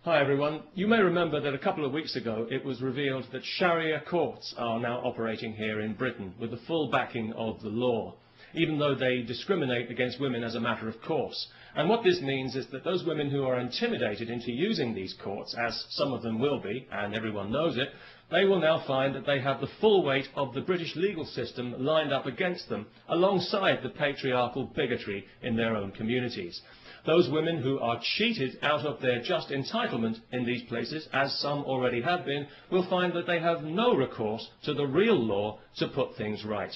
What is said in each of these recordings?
Hi everyone. You may remember that a couple of weeks ago it was revealed that Sharia courts are now operating here in Britain with the full backing of the law, even though they discriminate against women as a matter of course. And what this means is that those women who are intimidated into using these courts, as some of them will be, and everyone knows it, they will now find that they have the full weight of the British legal system lined up against them, alongside the patriarchal bigotry in their own communities. Those women who are cheated out of their just entitlement in these places, as some already have been, will find that they have no recourse to the real law to put things right.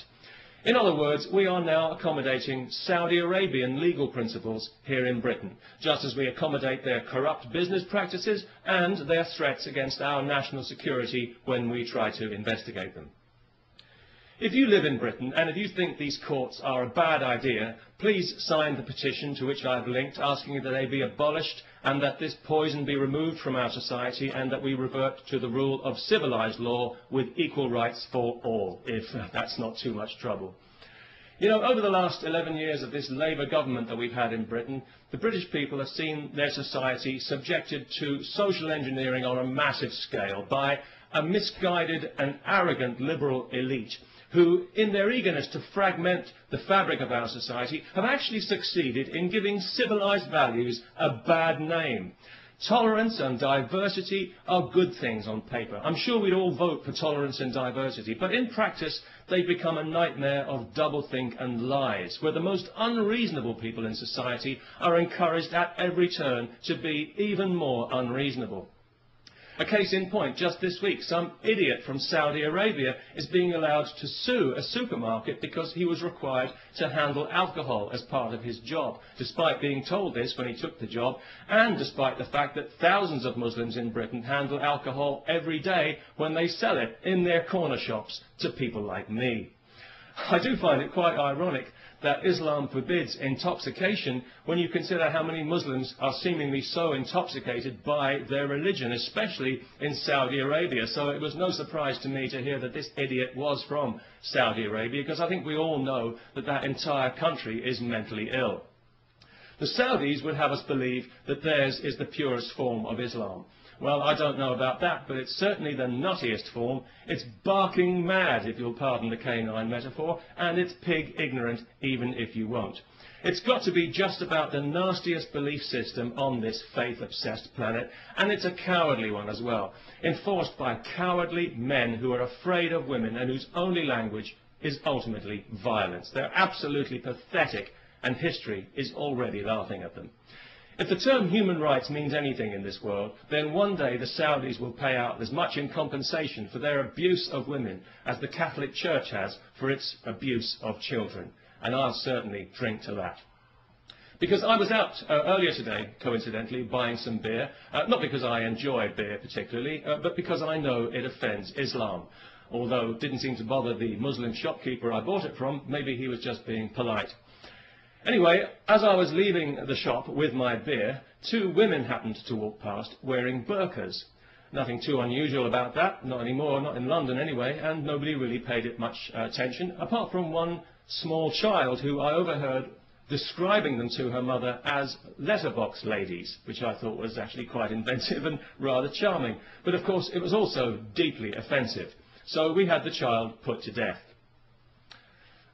In other words, we are now accommodating Saudi Arabian legal principles here in Britain, just as we accommodate their corrupt business practices and their threats against our national security when we try to investigate them. If you live in Britain and if you think these courts are a bad idea, please sign the petition to which I've linked, asking that they be abolished and that this poison be removed from our society and that we revert to the rule of civilised law with equal rights for all, if that's not too much trouble. You know, over the last 11 years of this Labour government that we've had in Britain, the British people have seen their society subjected to social engineering on a massive scale by a misguided and arrogant liberal elite who, in their eagerness to fragment the fabric of our society, have actually succeeded in giving civilised values a bad name. Tolerance and diversity are good things on paper. I'm sure we'd all vote for tolerance and diversity, but in practice they've become a nightmare of doublethink and lies, where the most unreasonable people in society are encouraged at every turn to be even more unreasonable. A case in point, just this week, some idiot from Saudi Arabia is being allowed to sue a supermarket because he was required to handle alcohol as part of his job, despite being told this when he took the job, and despite the fact that thousands of Muslims in Britain handle alcohol every day when they sell it in their corner shops to people like me. I do find it quite ironic that Islam forbids intoxication when you consider how many Muslims are seemingly so intoxicated by their religion, especially in Saudi Arabia. So it was no surprise to me to hear that this idiot was from Saudi Arabia, because I think we all know that that entire country is mentally ill. The Saudis would have us believe that theirs is the purest form of Islam. Well, I don't know about that, but it's certainly the nuttiest form. It's barking mad, if you'll pardon the canine metaphor, and it's pig ignorant, even if you won't. It's got to be just about the nastiest belief system on this faith-obsessed planet, and it's a cowardly one as well, enforced by cowardly men who are afraid of women and whose only language is ultimately violence. They're absolutely pathetic, and history is already laughing at them. If the term human rights means anything in this world, then one day the Saudis will pay out as much in compensation for their abuse of women as the Catholic Church has for its abuse of children. And I'll certainly drink to that. Because I was out earlier today, coincidentally, buying some beer, not because I enjoy beer particularly, but because I know it offends Islam. Although it didn't seem to bother the Muslim shopkeeper I bought it from, maybe he was just being polite. Anyway, as I was leaving the shop with my beer, two women happened to walk past wearing burqas. Nothing too unusual about that, not anymore, not in London anyway, and nobody really paid it much attention, apart from one small child who I overheard describing them to her mother as letterbox ladies, which I thought was actually quite inventive and rather charming. But of course it was also deeply offensive, so we had the child put to death.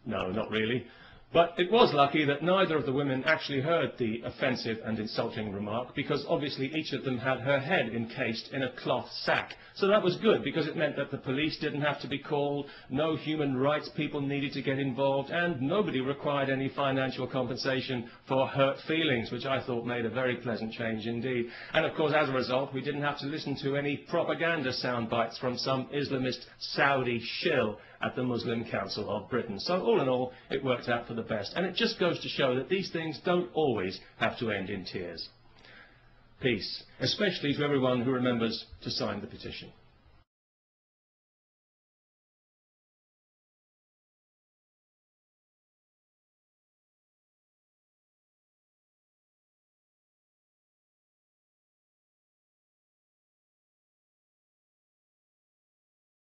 No, not really. But it was lucky that neither of the women actually heard the offensive and insulting remark, because obviously each of them had her head encased in a cloth sack. So that was good, because it meant that the police didn't have to be called, no human rights people needed to get involved, and nobody required any financial compensation for hurt feelings, which I thought made a very pleasant change indeed. And of course, as a result, we didn't have to listen to any propaganda sound bites from some Islamist Saudi shill at the Muslim Council of Britain. So all in all, it worked out for the best. And it just goes to show that these things don't always have to end in tears. Peace, especially to everyone who remembers to sign the petition.